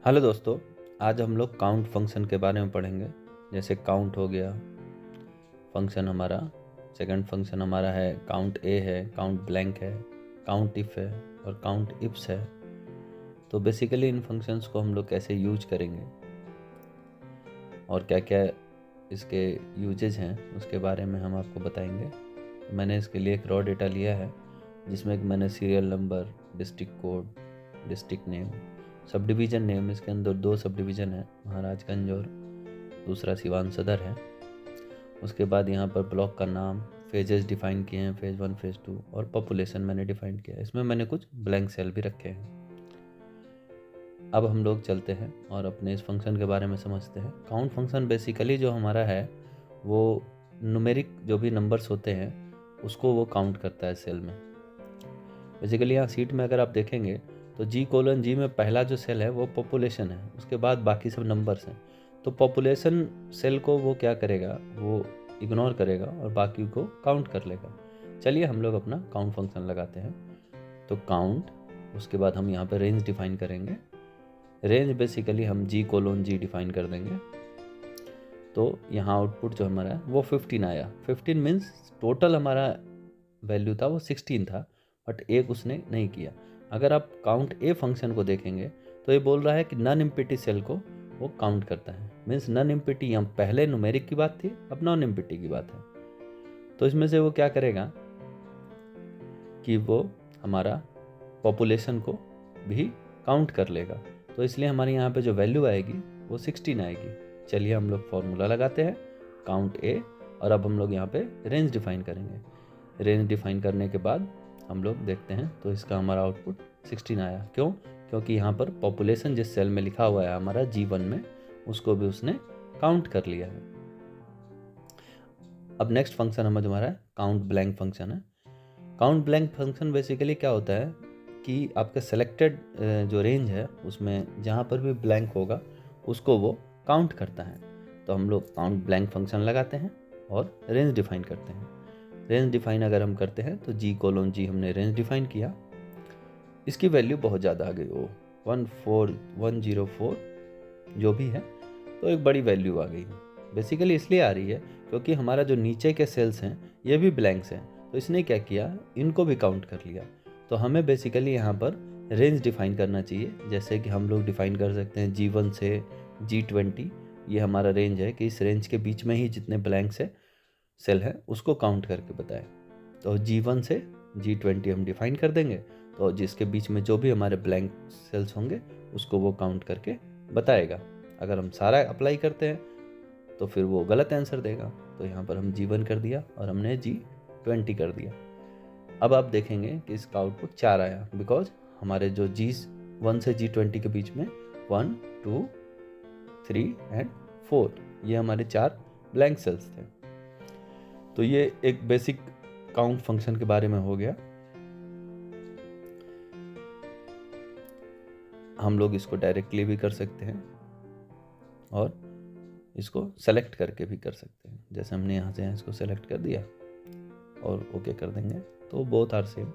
Hello दोस्तों, आज हम लोग काउंट फंक्शन के बारे में पढ़ेंगे। जैसे काउंट हो गया फंक्शन हमारा, सेकंड फंक्शन हमारा है काउंट ए है, काउंट ब्लैंक है, काउंट इफ है और काउंट इफ्स है। तो बेसिकली इन फंक्शंस को हम लोग कैसे यूज करेंगे और क्या क्या इसके यूजेज हैं उसके बारे में हम आपको बताएंगे। मैंने इसके लिए एक रॉ डेटा लिया है जिसमें मैंने serial number, district code, district name, sub division name, इसके अंदर 2 सब डिवीज़न है, महाराजगंज और दूसरा सिवान सदर है। उसके बाद यहाँ पर ब्लॉक का नाम, फेजेस डिफ़ाइन किए हैं, फेज़ 1, फेज़ 2 और पॉपुलेशन मैंने डिफ़ाइन किया है। इसमें मैंने कुछ ब्लैंक सेल भी रखे हैं। अब हम लोग चलते हैं और अपने इस फंक्शन के बारे में समझते हैं। काउंट फंक्शन बेसिकली जो हमारा है वो न्यूमेरिक जो भी नंबर्स होते हैं उसको वो काउंट करता है सेल में। बेसिकली यहाँ सीट में अगर आप देखेंगे तो G:G में पहला जो सेल है वो पॉपुलेशन है, उसके बाद बाकी सब नंबर्स हैं। तो पॉपुलेशन सेल को वो क्या करेगा, वो इग्नोर करेगा और बाकी को काउंट कर लेगा। चलिए हम लोग अपना काउंट फंक्शन लगाते हैं। तो काउंट, उसके बाद हम यहाँ पे रेंज डिफाइन करेंगे। रेंज बेसिकली हम G:G डिफाइन कर देंगे। तो यहाँ आउटपुट जो हमारा है वो 15 आया। 15 मीन्स टोटल हमारा वैल्यू था वो 16 था, बट एक उसने नहीं किया। अगर आप काउंट ए फंक्शन को देखेंगे तो ये बोल रहा है कि नॉन एम्प्टी सेल को वो काउंट करता है। मीन्स नॉन एम्प्टी, यहाँ पहले न्यूमेरिक की बात थी, अब नॉन एम्प्टी की बात है। तो इसमें से वो क्या करेगा कि वो हमारा पॉपुलेशन को भी काउंट कर लेगा। तो इसलिए हमारे यहाँ पे जो वैल्यू आएगी वो 16 आएगी। चलिए हम लोग फॉर्मूला लगाते हैं काउंट ए, और अब हम लोग यहाँ पे रेंज डिफाइन करेंगे। रेंज डिफाइन करने के बाद हम लोग देखते हैं तो इसका हमारा आउटपुट 16 आया। क्यों? क्योंकि यहाँ पर पॉपुलेशन जिस सेल में लिखा हुआ है हमारा G1 में, उसको भी उसने काउंट कर लिया है। अब नेक्स्ट फंक्शन हमारा काउंट ब्लैंक फंक्शन है। काउंट ब्लैंक फंक्शन बेसिकली क्या होता है कि आपका सेलेक्टेड जो रेंज है उसमें जहाँ पर भी ब्लैंक होगा उसको वो काउंट करता है। तो हम लोग काउंट ब्लैंक फंक्शन लगाते हैं और रेंज डिफाइन करते हैं। रेंज डिफाइन अगर हम करते हैं तो G:G हमने रेंज डिफाइन किया, इसकी वैल्यू बहुत ज़्यादा आ गई, वो 14104 जो भी है, तो एक बड़ी वैल्यू आ गई। बेसिकली इसलिए आ रही है क्योंकि हमारा जो नीचे के सेल्स हैं ये भी ब्लैंक्स हैं, तो इसने क्या किया, इनको भी काउंट कर लिया। तो हमें बेसिकली यहाँ पर रेंज डिफाइन करना चाहिए। जैसे कि हम लोग डिफाइन कर सकते हैं G1 से G20, ये हमारा रेंज है कि इस रेंज के बीच में ही जितने ब्लैंक्स है सेल है उसको काउंट करके बताए। तो G1 से G20 हम डिफाइन कर देंगे, तो जिसके बीच में जो भी हमारे ब्लैंक सेल्स होंगे उसको वो काउंट करके बताएगा। अगर हम सारा अप्लाई करते हैं तो फिर वो गलत आंसर देगा। तो यहाँ पर हम G1 कर दिया और हमने G20 कर दिया। अब आप देखेंगे कि इसका आउटपुट 4 आया, बिकॉज हमारे जो G1 से G20 के बीच में 1, 2, 3 एंड 4 ये हमारे 4 ब्लैंक सेल्स थे। तो ये एक बेसिक काउंट फंक्शन के बारे में हो गया। हम लोग इसको डायरेक्टली भी कर सकते हैं और इसको सेलेक्ट करके भी कर सकते हैं। जैसे हमने यहाँ से इसको सेलेक्ट कर दिया और ओके कर देंगे तो बोथ आर सेम।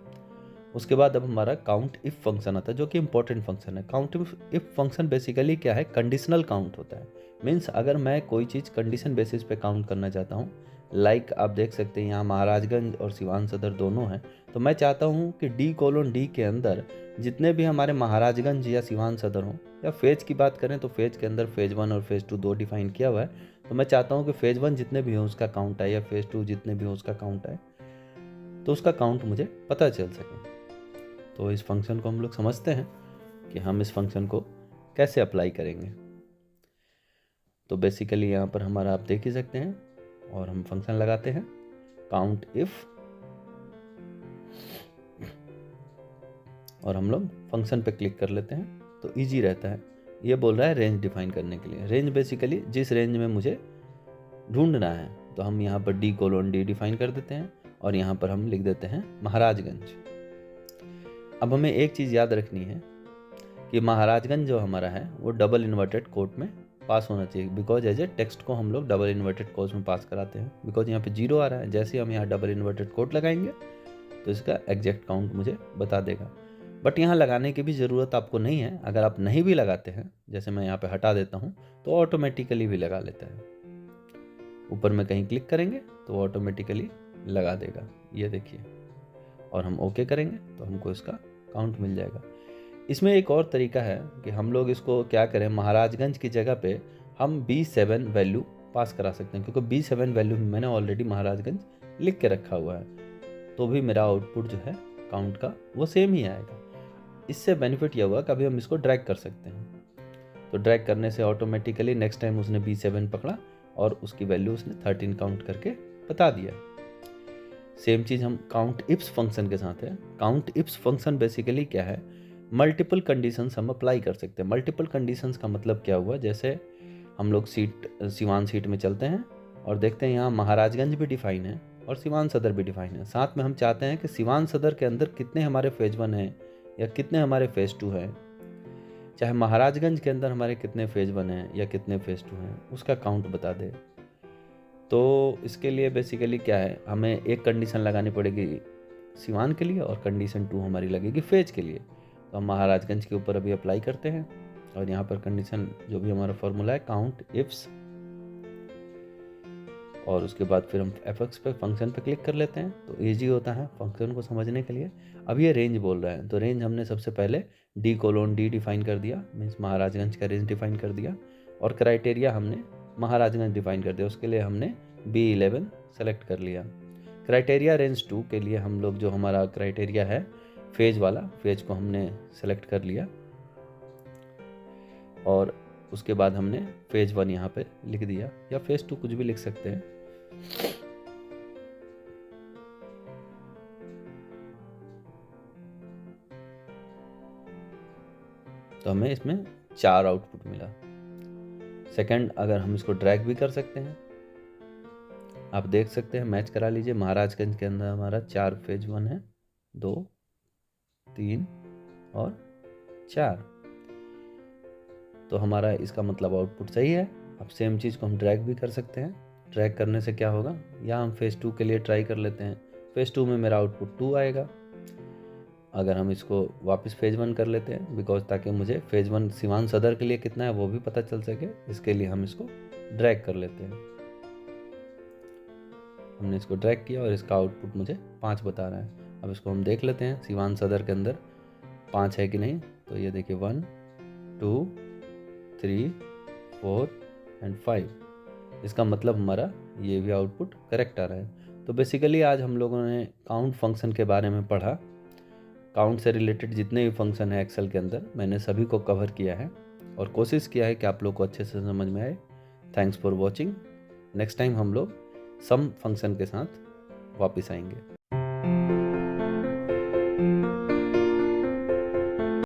उसके बाद अब हमारा काउंट इफ फंक्शन आता है जो कि इंपॉर्टेंट फंक्शन है। काउंट इफ फंक्शन बेसिकली क्या है, कंडीशनल काउंट होता है। मीन्स अगर मैं कोई चीज़ कंडीशन बेसिस पे काउंट करना चाहता हूँ, लाइक आप देख सकते हैं यहाँ महाराजगंज और सिवान सदर दोनों हैं, तो मैं चाहता हूँ कि D:D के अंदर जितने भी हमारे महाराजगंज या सिवान सदर हों, या फेज की बात करें तो फेज के अंदर फेज़ 1 और फेज़ 2 दो डिफाइन किया हुआ है। तो मैं चाहता हूँ कि फेज़ 1 जितने भी हो उसका काउंट आए या फेज़ 2 जितने भी हो उसका काउंट आए, तो उसका काउंट मुझे पता चल सके। तो इस फंक्शन को हम लोग समझते हैं कि हम इस फंक्शन को कैसे अप्लाई करेंगे। तो बेसिकली यहाँ पर हमारा आप देख ही सकते हैं, और हम फंक्शन लगाते हैं काउंट इफ, और हम लोग फंक्शन पे क्लिक कर लेते हैं तो इजी रहता है। ये बोल रहा है रेंज डिफाइन करने के लिए। रेंज बेसिकली जिस रेंज में मुझे ढूंढना है, तो हम यहाँ पर D:D डिफाइन कर देते हैं और यहाँ पर हम लिख देते हैं महाराजगंज। अब हमें एक चीज़ याद रखनी है कि महाराजगंज जो हमारा है वो डबल इन्वर्टेड कोट में पास होना चाहिए, बिकॉज एज ए टेक्स्ट को हम लोग डबल इन्वर्टेड कोट्स में पास कराते हैं। बिकॉज यहाँ पे 0 आ रहा है, जैसे ही हम यहाँ डबल इन्वर्टेड कोट लगाएंगे तो इसका एग्जैक्ट काउंट मुझे बता देगा। बट यहाँ लगाने की भी ज़रूरत आपको नहीं है। अगर आप नहीं भी लगाते हैं, जैसे मैं यहाँ पे हटा देता हूँ, तो ऑटोमेटिकली भी लगा लेता है। ऊपर में कहीं क्लिक करेंगे तो ऑटोमेटिकली लगा देगा, ये देखिए। और हम ओके करेंगे तो हमको इसका काउंट मिल जाएगा। इसमें एक और तरीका है कि हम लोग इसको क्या करें, महाराजगंज की जगह पे हम B7 वैल्यू पास करा सकते हैं, क्योंकि B7 वैल्यू मैंने ऑलरेडी महाराजगंज लिख के रखा हुआ है, तो भी मेरा आउटपुट जो है काउंट का वो सेम ही आएगा। इससे बेनिफिट यह हुआ कि अभी हम इसको ड्रैग कर सकते हैं, तो ड्रैग करने से ऑटोमेटिकली नेक्स्ट टाइम उसने B7 पकड़ा और उसकी वैल्यू उसने 13 काउंट करके बता दिया। सेम चीज़ हम काउंट इफ्स फंक्शन के साथ है। काउंट इफ्स फंक्शन बेसिकली क्या है, मल्टीपल कंडीशंस हम अप्लाई कर सकते हैं। मल्टीपल कंडीशंस का मतलब क्या हुआ, जैसे हम लोग सिवान सीट में चलते हैं और देखते हैं यहाँ महाराजगंज भी डिफाइन है और सिवान सदर भी डिफाइन है। साथ में हम चाहते हैं कि सिवान सदर के अंदर कितने हमारे फेज 1 हैं या कितने हमारे फेज 2 हैं, चाहे महाराजगंज के अंदर हमारे कितने फेज 1 हैं या कितने फेज 2 हैं, उसका काउंट बता दे। तो इसके लिए बेसिकली क्या है, हमें एक कंडीशन लगानी पड़ेगी सिवान के लिए और कंडीशन 2 हमारी लगेगी फेज के लिए। तो हम महाराजगंज के ऊपर अभी अप्लाई करते हैं और यहाँ पर कंडीशन जो भी हमारा फॉर्मूला है काउंट इफ्स, और उसके बाद फिर हम fx पे फंक्शन पे क्लिक कर लेते हैं, तो ईजी होता है फंक्शन को समझने के लिए। अब ये रेंज बोल रहा है, तो रेंज हमने सबसे पहले D:D डिफाइन कर दिया, मीन्स महाराजगंज का रेंज डिफाइन कर दिया, और क्राइटेरिया हमने महाराजगंज डिफाइन कर दिया, उसके लिए हमने B11 सेलेक्ट कर लिया। क्राइटेरिया रेंज 2 के लिए हम लोग जो हमारा क्राइटेरिया है फेज वाला, फेज को हमने सेलेक्ट कर लिया, और उसके बाद हमने फेज 1 यहाँ पे लिख दिया, या फेज 2 कुछ भी लिख सकते हैं। तो हमें इसमें 4 आउटपुट मिला। सेकंड, अगर हम इसको ड्रैग भी कर सकते हैं, आप देख सकते हैं, मैच करा लीजिए। महाराजगंज के अंदर हमारा 4 फेज 1 है, 2, 3 और 4, तो हमारा इसका मतलब आउटपुट सही है। अब सेम चीज़ को हम ड्रैग भी कर सकते हैं। ड्रैग करने से क्या होगा, या हम फेज 2 के लिए ट्राई कर लेते हैं, फेज 2 में मेरा आउटपुट 2 आएगा। अगर हम इसको वापस फेज 1 कर लेते हैं, बिकॉज ताकि मुझे फेज 1 सिवान सदर के लिए कितना है वो भी पता चल सके, इसके लिए हम इसको ड्रैग कर लेते हैं। हमने इसको ड्रैग किया और इसका आउटपुट मुझे 5 बता रहा है। अब इसको हम देख लेते हैं सिवान सदर के अंदर 5 है कि नहीं। तो ये देखिए 1, 2, 3, 4 एंड 5, इसका मतलब हमारा ये भी आउटपुट करेक्ट आ रहा है। तो बेसिकली आज हम लोगों ने काउंट फंक्शन के बारे में पढ़ा। काउंट से रिलेटेड जितने भी फंक्शन है एक्सेल के अंदर, मैंने सभी को कवर किया है और कोशिश किया है कि आप लोग को अच्छे से समझ में आए। Thanks for watching. Next time हम लोग सम फंक्शन के साथ वापस आएंगे।